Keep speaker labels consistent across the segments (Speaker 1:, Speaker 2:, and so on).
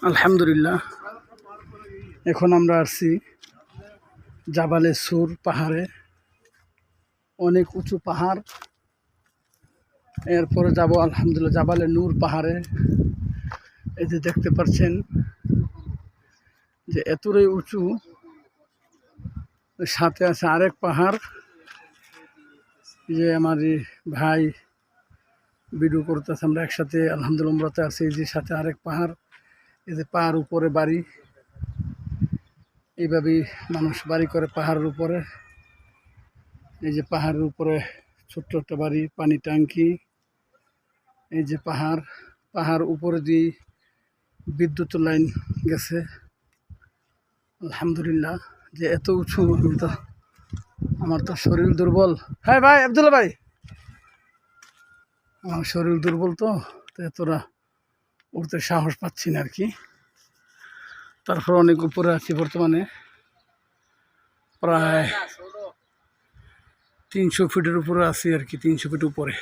Speaker 1: আলহামদুলিল্লাহ, এখন আমরা আসছি জাবালে সুর পাহাড়ে। অনেক উঁচু পাহাড়। এরপরে যাব আলহামদুলিল্লাহ জাবালে নূর পাহাড়ে। এই যে দেখতে পাচ্ছেন যে এতটাই উঁচু, সাথে আছে আরেক পাহাড়। যে আমার ভাই ভিডিও করতেছে, আমরা একসাথে আলহামদুলিল্লাহ উমরাতে আছি। এই যে সাথে আরেক পাহাড়, এই যে পাহাড় উপরে বাড়ি। এইভাবেই মানুষ বাড়ি করে পাহাড়ের উপরে। এই যে পাহাড়ের উপরে ছোট্ট একটা বাড়ি, পানি ট্যাঙ্কি। এই যে পাহাড় উপরে দিয়ে বিদ্যুৎ লাইন গেছে। আলহামদুলিল্লাহ, যে এত উঁচু, আমার তো শরীর দুর্বল। হ্যাঁ ভাই আব্দুল্লাহ ভাই, আমার শরীর দুর্বল, তো এতটা উঠতে সাহস পাচ্ছি না আর কি। তারপর অনেক উপরে আছি, বর্তমানে প্রায় 300 ফিটের উপরে আছি আর কি, 300 ফিট উপরে।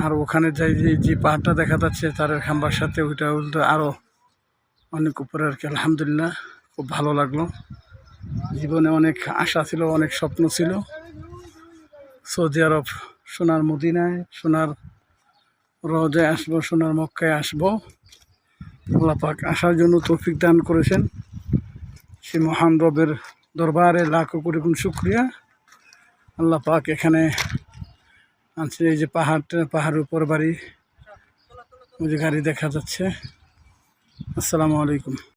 Speaker 1: আর ওখানে যাই যে পাহাড়টা দেখা যাচ্ছে তার খাম্বার সাথে, ওইটা আরও অনেক উপরে আর কি। আলহামদুলিল্লাহ, খুব ভালো লাগলো। জীবনে অনেক আশা ছিল, অনেক স্বপ্ন ছিল সৌদি আরব, সোনার মদিনায়, সোনার রওজায় আসবো, সোনার মক্কায় আসবো। আল্লাহ পাক আসার জন্য তৌফিক দান করেছেন। সে মহান রবের দরবারে লাখো কোটি গুণ শুকরিয়া। আল্লাহ পাক এখানে আনছে। এই যে পাহাড়ের উপর বাড়ি, ওই যে গাড়ি দেখা যাচ্ছে। আসসালামু আলাইকুম।